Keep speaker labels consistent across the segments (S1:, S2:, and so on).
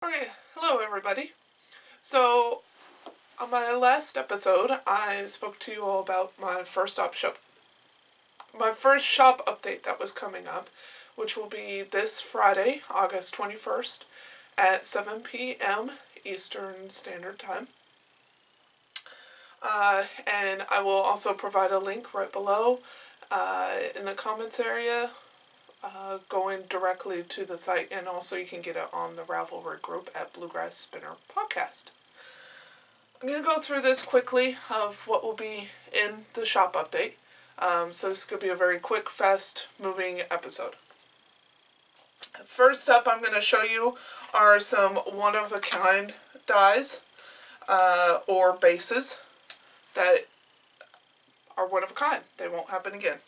S1: Okay, hello everybody. So, on my last episode, I spoke to you all about my first shop update that was coming up, which will be this Friday, August 21st, at 7 p.m. Eastern Standard Time. And I will also provide a link right below in the comments area going directly to the site, and also you can get it on the Ravelry group at Bluegrass Spinner Podcast. I'm going to go through this quickly of what will be in the shop update. So this could be a very quick, fast-moving episode. First up, I'm going to show you are some one-of-a-kind dies or bases that are one-of-a-kind. They won't happen again.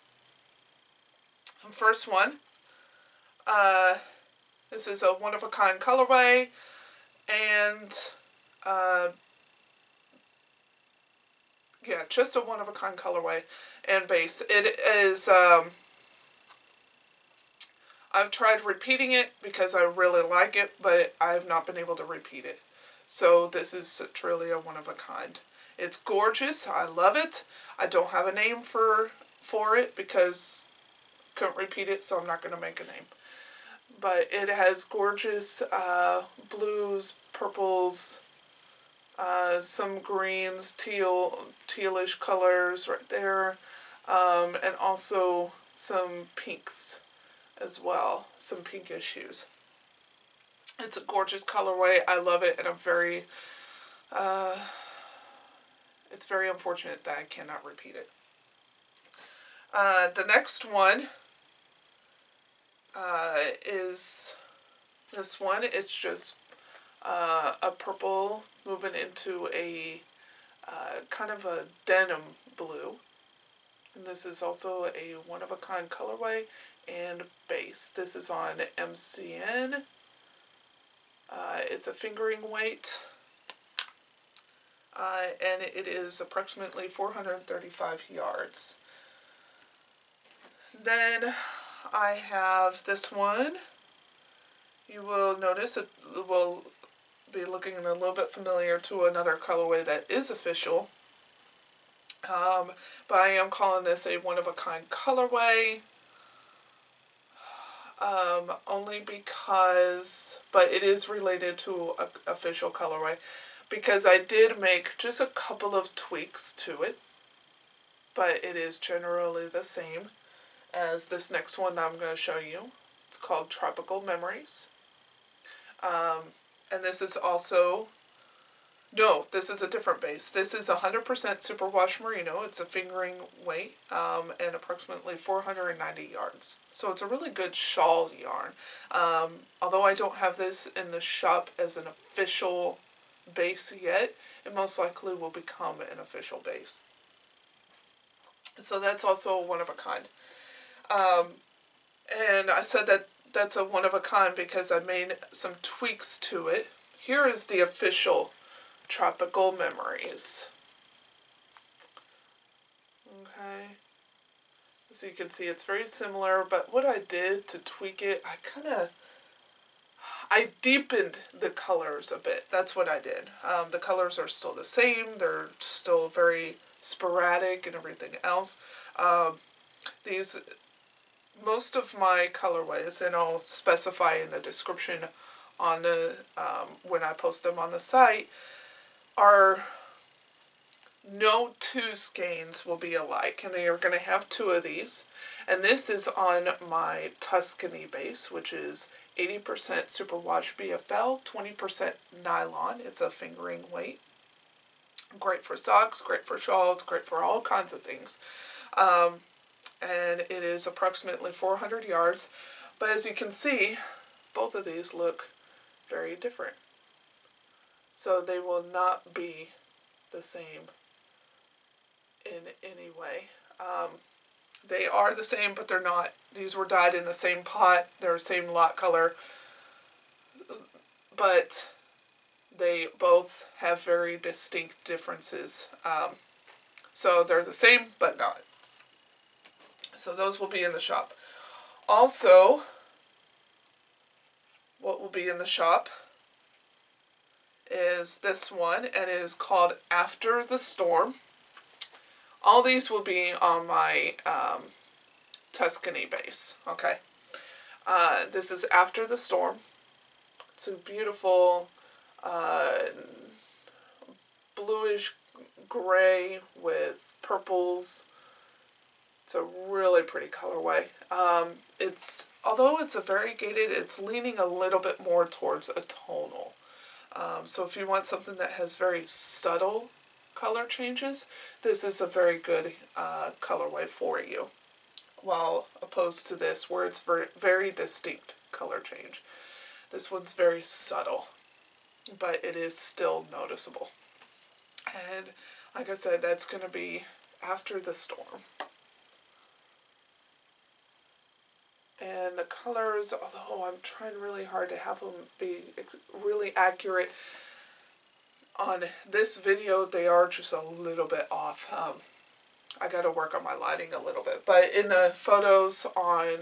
S1: The first one, this is a one-of-a-kind colorway, and yeah, just a one-of-a-kind colorway and base. It is, I've tried repeating it because I really like it, but I've not been able to repeat it. So this is truly a one-of-a-kind. It's gorgeous. I love it. I don't have a name for it because I couldn't repeat it, so I'm not going to make a name. But it has gorgeous blues, purples, some greens, tealish colors right there, and also some pinks as well, some pinkish hues. It's a gorgeous colorway. I love it, and it's very unfortunate that I cannot repeat it. The next one is this one. It's just a purple moving into a kind of a denim blue. And this is also a one-of-a-kind colorway and base. This is on MCN. It's a fingering weight. And it is approximately 435 yards. Then I have this one. You will notice it will be looking a little bit familiar to another colorway that is official. But I am calling this a one-of-a-kind colorway. Only because, but it is related to an official colorway, because I did make just a couple of tweaks to it, but it is generally the same as this next one that I'm going to show you. It's called Tropical Memories. And this is also, no, this is a different base. This is 100% superwash merino. It's a fingering weight and approximately 490 yards. So it's a really good shawl yarn. Although I don't have this in the shop as an official base yet, it most likely will become an official base. So that's also a one-of-a-kind. And I said that that's a one-of-a-kind because I made some tweaks to it. Here is the official Tropical Memories. Okay. So you can see it's very similar, but what I did to tweak it, I deepened the colors a bit. That's what I did. The colors are still the same. They're still very sporadic and everything else. Most of my colorways, and I'll specify in the description on the when I post them on the site, are no two skeins will be alike, and you're going to have two of these. And this is on my Tuscany base, which is 80% superwash BFL, 20% nylon. It's a fingering weight. Great for socks, great for shawls, great for all kinds of things. And it is approximately 400 yards. But as you can see, both of these look very different. So they will not be the same in any way. They are the same, but they're not. These were dyed in the same pot. They're the same lot color. But they both have very distinct differences. So they're the same, but not. So those will be in the shop. Also, what will be in the shop is this one, and it is called After the Storm. All these will be on my Tuscany base, okay? This is After the Storm. It's a beautiful bluish gray with purples. It's a really pretty colorway. Although it's a variegated, it's leaning a little bit more towards a tonal. So if you want something that has very subtle color changes, this is a very good colorway for you. While opposed to this, where it's very, very distinct color change. This one's very subtle, but it is still noticeable. And like I said, that's going to be After the Storm. And the colors, although I'm trying really hard to have them be really accurate, on this video they are just a little bit off. I got to work on my lighting a little bit. But in the photos on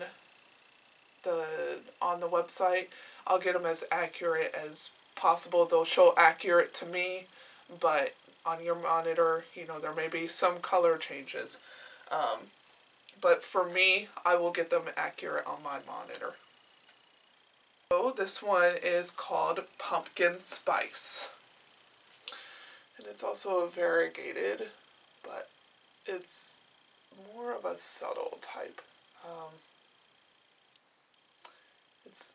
S1: the website, I'll get them as accurate as possible. They'll show accurate to me, but on your monitor, you know, there may be some color changes. But for me, I will get them accurate on my monitor. So this one is called Pumpkin Spice. And it's also a variegated, but it's more of a subtle type.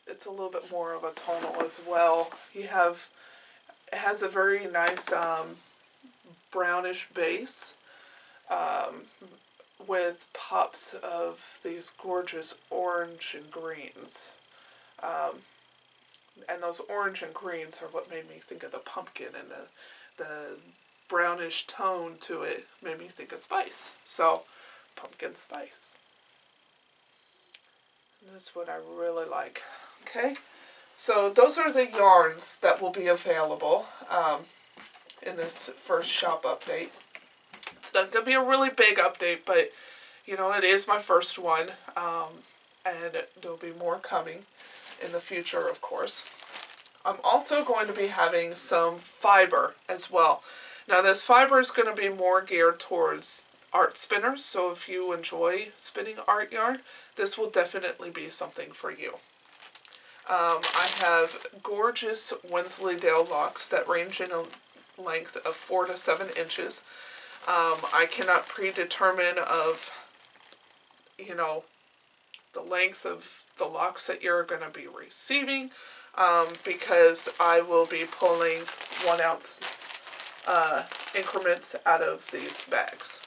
S1: It's a little bit more of a tonal as well. It has a very nice brownish base with pops of these gorgeous orange and greens. And those orange and greens are what made me think of the pumpkin, and the brownish tone to it made me think of spice. So, Pumpkin Spice. And this is what I really like. Okay, so those are the yarns that will be available in this first shop update. It's not going to be a really big update, but, you know, it is my first one, and there'll be more coming in the future, of course. I'm also going to be having some fiber as well. Now, this fiber is going to be more geared towards art spinners, so if you enjoy spinning art yarn, this will definitely be something for you. I have gorgeous Wensleydale locks that range in a length of 4 to 7 inches. I cannot predetermine of, you know, the length of the locks that you're going to be receiving, because I will be pulling 1 ounce increments out of these bags.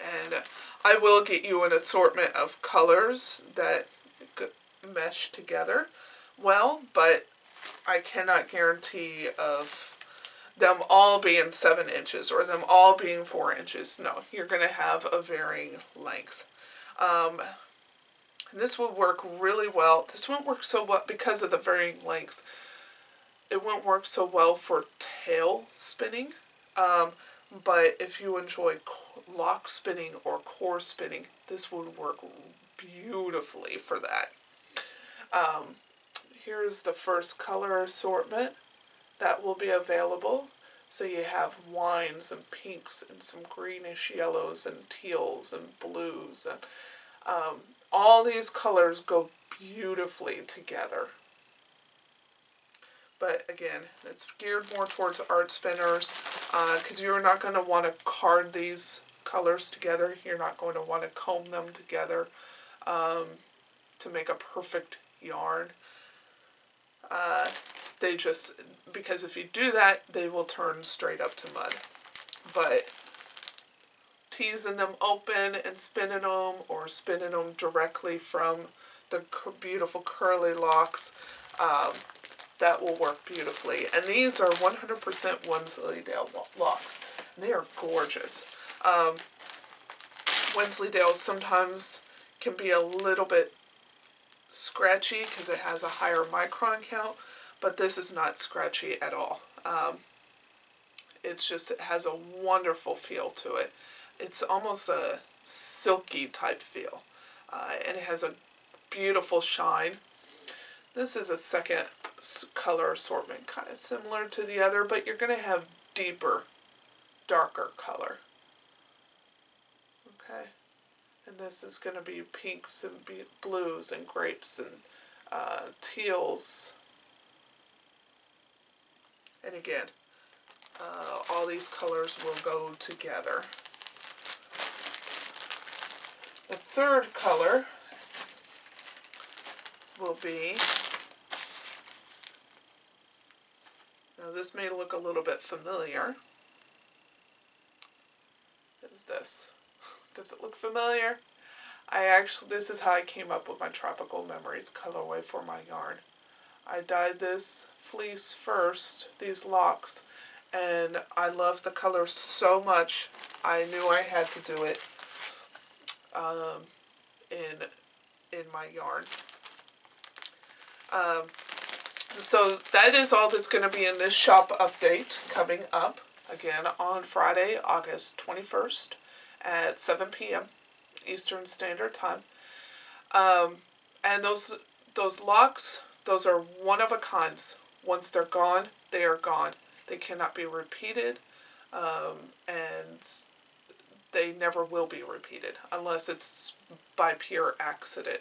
S1: And I will get you an assortment of colors that mesh together well, but I cannot guarantee of them all being 7 inches or them all being 4 inches. No, you're going to have a varying length. And this will work really well. This won't work so well because of the varying lengths. It won't work so well for tail spinning. But if you enjoy lock spinning or core spinning, this would work beautifully for that. Here's the first color assortment that will be available. So you have wines and pinks and some greenish yellows and teals and blues, and all these colors go beautifully together. But again, it's geared more towards art spinners, because you're not going to want to card these colors together. You're not going to want to comb them together to make a perfect yarn. Because if you do that, they will turn straight up to mud. But teasing them open and spinning them, or spinning them directly from the beautiful curly locks, that will work beautifully. And these are 100% Wensleydale locks. And they are gorgeous. Wensleydale sometimes can be a little bit scratchy because it has a higher micron count, but this is not scratchy at all. It has a wonderful feel to it. It's almost a silky type feel, and it has a beautiful shine. This is a second color assortment, kind of similar to the other, but you're going to have deeper, darker color. Okay, and this is going to be pinks and blues and grapes and teals. And again, all these colors will go together. The third color will be, now this may look a little bit familiar. Is this? Does it look familiar? This is how I came up with my Tropical Memories colorway for my yarn. I dyed this fleece first, these locks, and I loved the color so much, I knew I had to do it in my yarn. So that is all that's going to be in this shop update coming up, again, on Friday, August 21st at 7 p.m. Eastern Standard Time. And those locks, those are one of a kinds. Once they're gone, they are gone. They cannot be repeated, and they never will be repeated unless it's by pure accident.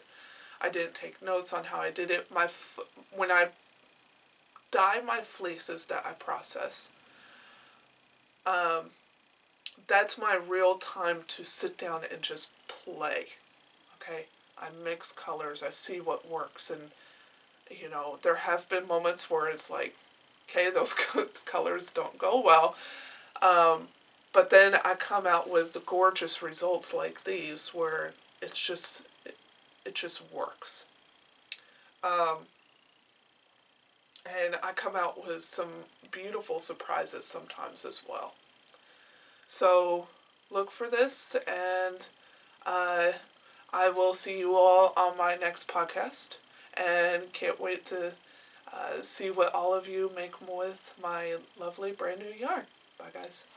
S1: I didn't take notes on how I did it. When I dye my fleeces that I process, that's my real time to sit down and just play. Okay, I mix colors, I see what works, and there have been moments where it's like, okay, those colors don't go well, but then I come out with the gorgeous results like these where it just works. And I come out with some beautiful surprises sometimes as well. So look for this, and I will see you all on my next podcast, and can't wait to see what all of you make with my lovely brand new yarn. Bye, guys.